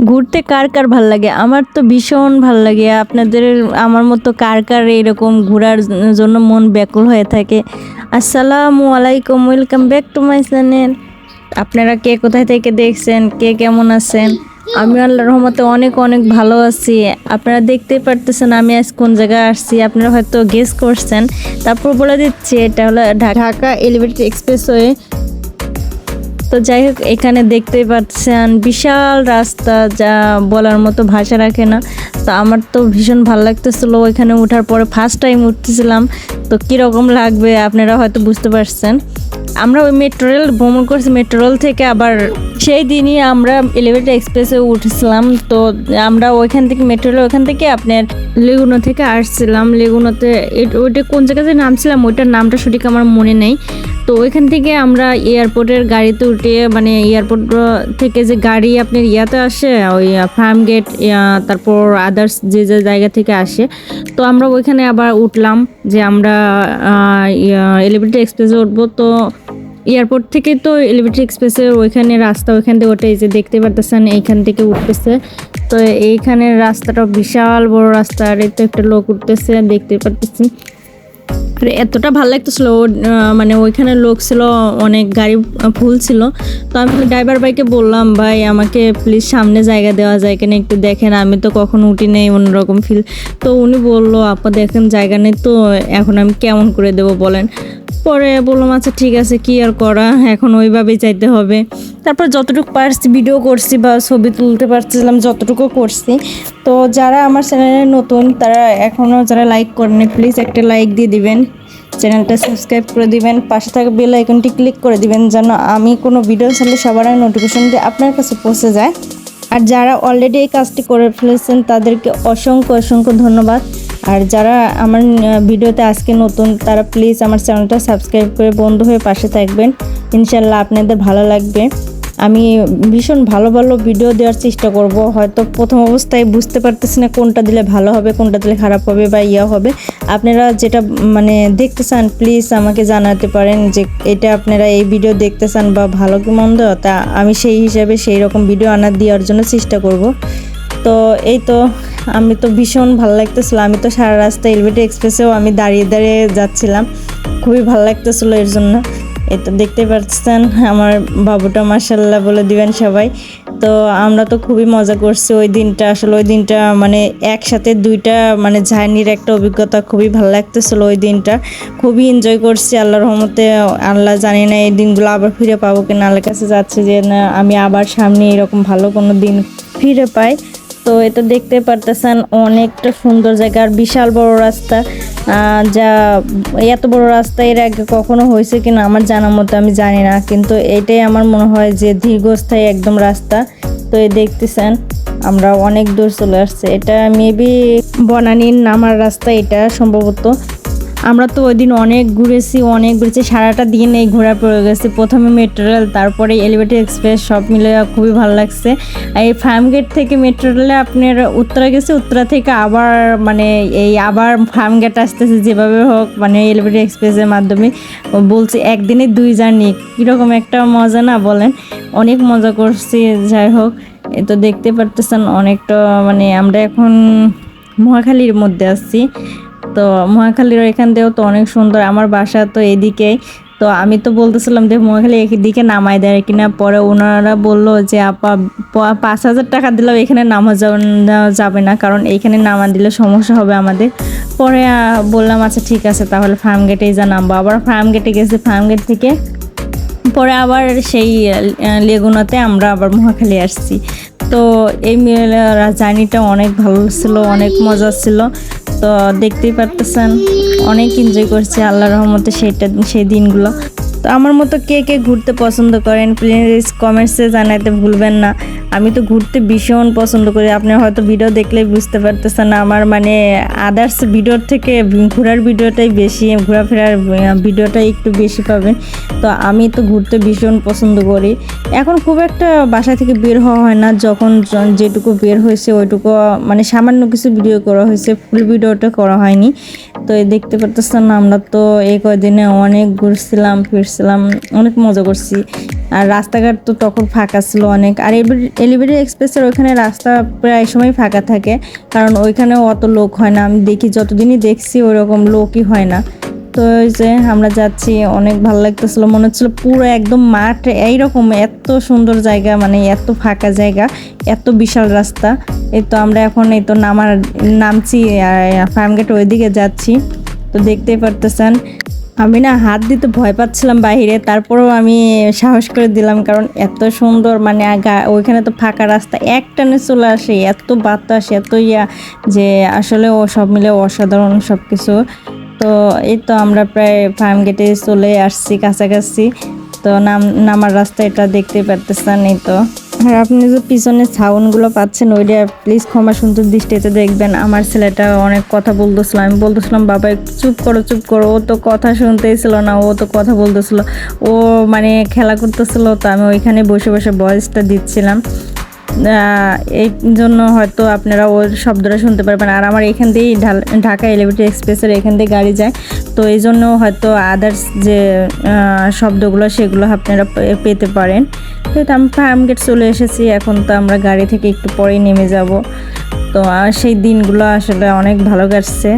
ঘুরতে কার কার ভাল লাগে? আমার তো ভীষণ ভাল লাগে। আপনাদের আমার মতো কার কার এরকম ঘোরার জন্য মন ব্যাকুল হয়ে থাকে? আসসালামু আলাইকুম, welcome back to my channel. আপনারা কে কোথায় থেকে দেখছেন, কে কেমন আছেন? আমি আল্লাহর রহমতে অনেক অনেক ভালো আছি। আপনারা দেখতেই পারতেছেন আমি আজ কোন জায়গায় আসছি, আপনারা হয়তো গেস করছেন। তারপর বলে দিচ্ছি, এটা হলো ঢাকা এলিভেটেড এক্সপ্রেসওয়ে। তো যাই হোক, এখানে দেখতেই পাচ্ছেন বিশাল রাস্তা, যা বলার মতো ভাষা রাখে না। তো আমার তো ভীষণ ভালো লাগতেছিল ওইখানে ওঠার পরে, ফার্স্ট টাইম উঠতেছিলাম। তো কীরকম লাগবে আপনারা হয়তো বুঝতে পারছেন। আমরা ওই মেট্রো রেল ভ্রমণ করছি, মেট্রো রেল থেকে আবার সেই দিনই আমরা এলিভেটেড এক্সপ্রেসে উঠেছিলাম। তো আমরা ওইখান থেকে মেট্রো রেল ওইখান থেকে আপনার লেগুনা থেকে আসছিলাম। লেগুনাতে ওইটা কোন জায়গাতে নামছিলাম ওইটার নামটা সঠিক আমার মনে নেই। তো ওইখান থেকে আমরা এয়ারপোর্টের গাড়িতে উঠে, মানে এয়ারপোর্ট থেকে যে গাড়ি আপনার ইয়াতে আসে, ওই ফার্ম গেট, তারপর আদার্স যে যে জায়গা থেকে আসে, তো আমরা ওইখানে আবার উঠলাম যে আমরা এলিভেটেড এক্সপ্রেসে উঠবো। তো এয়ারপোর্ট থেকে তো এলিভেটেড এক্সপ্রেসের ওইখানে রাস্তা, ওইখান থেকে ওঠে, এই যে দেখতে পারতেছেন এইখান থেকে উঠতেছে। তো এইখানে রাস্তাটা বিশাল বড় রাস্তা, আর এই তো একটা লোক উঠতেছে দেখতে পারতেছি। আর এতটা ভালো লাগতেছিল, মানে ওইখানে লোক ছিল অনেক, গাড়ি ফুল ছিল। তো আমি ড্রাইভার ভাইকে বললাম, ভাই আমাকে প্লিজ সামনে জায়গা দেওয়া যায় কিনা একটু দেখেন, আমি তো কখনো উঠি নেই, অন্যরকম ফিল। তো উনি বললো, আপা দেখেন জায়গা নেই তো, এখন আমি কেমন করে দেবো বলেন। পরে বললাম আচ্ছা ঠিক আছে, কি আর করা, এখন ওইভাবেই চাইতে হবে। তারপর যতটুকু পারছি ভিডিও করছি বা ছবি তুলতে পারছিলাম যতটুকু করছি। তো যারা আমার চ্যানেলে নতুন, তারা এখনও যারা লাইক করেনি, প্লিজ একটা লাইক দিয়ে দিবেন, চ্যানেলটা সাবস্ক্রাইব করে দিবেন, পাশে থাকা বেল আইকনটি ক্লিক করে দিবেন, যেন আমি কোনো ভিডিও ছাড়লে সবার আগে নোটিফিকেশন দিয়ে আপনার কাছে পৌঁছে যায়। আর যারা অলরেডি এই কাজটি করে ফেলেছেন তাদেরকে অসংখ্য অসংখ্য ধন্যবাদ। আর যারা আমার ভিডিওতে আজকে নতুন, তারা প্লিজ আমার চ্যানেলটা সাবস্ক্রাইব করে বন্ধু হয়ে পাশে থাকবেন। ইনশাল্লাহ আপনাদের ভালো লাগবে। আমি ভীষণ ভালো ভালো ভিডিও দেওয়ার চেষ্টা করব। হয়তো প্রথম অবস্থায় বুঝতে পারতেছি না কোনটা দিলে ভালো হবে, কোনটা দিলে খারাপ হবে বা ইয়া হবে। আপনারা যেটা মানে দেখতে চান প্লিজ আমাকে জানাতে পারেন যে এটা আপনারা এই ভিডিও দেখতে চান বা ভালো কি মন্দ, তা আমি সেই হিসাবে সেই রকম ভিডিও দেওয়ার জন্য চেষ্টা করব। তো এই তো, আমি তো ভীষণ ভালো লাগতেছিল। আমি তো সারা রাস্তা এলিভেটেড এক্সপ্রেসেও আমি দাঁড়িয়ে দাঁড়িয়ে যাচ্ছিলাম, খুবই ভালো লাগতেছিল এর জন্য। এই তো দেখতে পাচ্ছেন আমার বাবুটা, মাশাআল্লাহ বলে দিবেন সবাই। তো আমরা তো খুবই মজা করছি ওই দিনটা। আসলে ওই দিনটা মানে একসাথে দুইটা মানে জার্নির একটা অভিজ্ঞতা, খুবই ভালো লাগতেছিল ওই দিনটা, খুবই এনজয় করছি আল্লাহর রহমতে। আল্লাহ জানি না এই দিনগুলো আবার ফিরে পাবো কিনা, আল্লাহর কাছে যাচ্ছে যে না আমি আবার সামনে এরকম ভালো কোনো দিন ফিরে পাই। তো এটা দেখতে পারতেছেন অনেকটা সুন্দর জায়গা, আর বিশাল বড় রাস্তা। যা এত বড় রাস্তা এর আগে কখনো হয়েছে কিনা আমার জানা মতো আমি জানি না, কিন্তু এটাই আমার মনে হয় যে দীর্ঘস্থায়ী একদম রাস্তা। তো এই দেখতেছেন আমরা অনেক দূর চলে আসছে, এটা মেবি বনানীর নামার রাস্তা এটা সম্ভবত। আমরা তো ওই দিন অনেক ঘুরেছি, সারাটা দিন এই ঘোরা পড়ে গেছে। প্রথমে মেট্রো রেল, তারপরে এলিভেটেড এক্সপ্রেস, সব মিলে খুবই ভালো লাগছে। এই ফার্ম গেট থেকে মেট্রো রেলে আপনার উত্তরা গেছে, উত্তরা থেকে আবার মানে এই আবার ফার্ম গেট আসতেছে, যেভাবে হোক মানে এলিভেটেড এক্সপ্রেসের মাধ্যমে। বলছি একদিনে দুই জার্নি, কীরকম একটা মজা না বলেন, অনেক মজা করছি। যাই হোক, এ তো দেখতে পারতেছেন অনেকটা মানে আমরা এখন মহাখালীর মধ্যে আছি। তো মহাখালীর এখান দিয়েও তো অনেক সুন্দর, আমার বাসা তো এদিকেই। তো আমি তো বলতেছিলাম যে মহাখালী এদিকে নামাই দেয় কিনা, পরে ওনারা বললো যে আপা 5,000 টাকা দিলেও এখানে নামা যাবে না, কারণ এইখানে নামা দিলে সমস্যা হবে আমাদের। পরে বললাম আচ্ছা ঠিক আছে, তাহলে ফার্ম গেটেই যা নামবো। আবার ফার্ম গেটে গেছি, ফার্ম গেট থেকে পরে আবার সেই লেগুনাতে আমরা আবার মহাখালী আসছি। তো এই জার্নিটা অনেক ভালো ছিল, অনেক মজা ছিল। তো দেখতেই পারতেছেন অনেক এনজয় করছি আল্লাহর রহমতে সেই দিনগুলো। তো আমার মতো কে কে ঘুরতে পছন্দ করেন প্লিজ কমেন্টসে জানাতে ভুলবেন না। আমি তো ঘুরতে ভীষণ পছন্দ করি, আপনারা হয়তো ভিডিও দেখলেই বুঝতে পারতেছেন আমার মানে আদার্স ভিডিওর থেকে ঘোরার ভিডিওটাই বেশি, ঘোরাফেরার ভিডিওটাই একটু বেশি পাবেন। তো আমি তো ঘুরতে ভীষণ পছন্দ করি। এখন খুব একটা বাসা থেকে বের হওয়া হয় না, যখন যেটুকু বের হয়েছে ওইটুকু মানে সামান্য কিছু ভিডিও করা হয়েছে, ফুল ভিডিওটা করা হয়নি। তো দেখতে পারতেছেন আমরা তো এই কয়দিনে অনেক ঘুরছিলাম ফিরছিলাম, অনেক মজা করছি। আর রাস্তাঘাট তো তখন ফাঁকা ছিল অনেক। আর এলিভেটেড এক্সপ্রেসের ওইখানে রাস্তা প্রায় সময় ফাঁকা থাকে, কারণ ওইখানে অত লোক হয় না। আমি দেখি, যতদিনই দেখছি ওরকম লোকই হয় না। তো ওই যে আমরা যাচ্ছি, অনেক ভালো লাগতেছিল, মনে হচ্ছিল পুরো একদম মাঠ এইরকম, এত সুন্দর জায়গা, মানে এত ফাঁকা জায়গা, এত বিশাল রাস্তা। এই তো আমরা এখন এই তো নামছি ফার্ম গেট ওইদিকে যাচ্ছি। তো দেখতেই পারতেছেন আমি না হাত দিতে ভয় পাচ্ছিলাম বাহিরে, তারপরেও আমি সাহস করে দিলাম, কারণ এত সুন্দর, মানে ওইখানে তো ফাঁকা রাস্তা, এক টানে চলে আসে, এত বাতাস, এত যে আসলে ও সব মিলে অসাধারণ সব কিছু। তো এই তো আমরা প্রায় ফার্ম গেটে চলে আসছি কাছাকাছি। তো নামার রাস্তা এটা দেখতে পারতেছেন। এই তো আর আপনি যে পিছনে সাউন্ডগুলো পাচ্ছেন, ওইটা প্লিজ ক্ষমা সুন্দর দৃষ্টিতে দেখবেন। আমার ছেলেটা অনেক কথা বলতেছিল, আমি বলতেছিলাম বাবা একটু চুপ করো চুপ করো, ও তো কথা শুনতেই ছিল না, ও তো কথা বলতেছিল, ও মানে খেলা করতেছিল। তো আমি ওইখানে বসে বসে ভয়েসটা দিচ্ছিলাম, এই জন্য হয়তো আপনারা ওর শব্দটা শুনতে পারবেন। আর আমার এখান দিয়েই ঢাকা এলিভেটেড এক্সপ্রেসের এখান দিয়ে গাড়ি যায়, তো এই জন্য হয়তো আদার্স যে শব্দগুলো সেগুলো আপনারা পেতে পারেন। তো আমি ফার্ম গেট চলে এসেছি, এখন তো আমরা গাড়ি থেকে একটু পরেই নেমে যাব। তো সেই দিনগুলো আসলে অনেক ভালো কাটছে।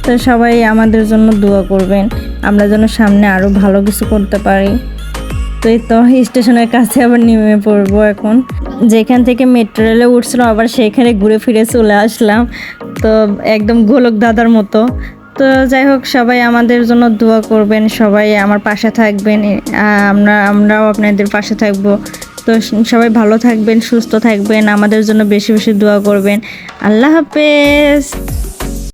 তো সবাই আমাদের জন্য দোয়া করবেন, আমরা যেন সামনে আরও ভালো কিছু করতে পারি। তো এই তো স্টেশনের কাছে আবার নেমে পড়বো এখন। যেখান থেকে মেট্রো রেলে উঠছিলাম আবার সেখানে ঘুরে ফিরে চলে আসলাম, তো একদম গোলক দাদার মতো। তো যাই হোক, সবাই আমাদের জন্য দোয়া করবেন, সবাই আমার পাশে থাকবেন, আমরাও আপনাদের পাশে থাকবো। তো সবাই ভালো থাকবেন, সুস্থ থাকবেন, আমাদের জন্য বেশি বেশি দোয়া করবেন। আল্লাহ হাফেজ।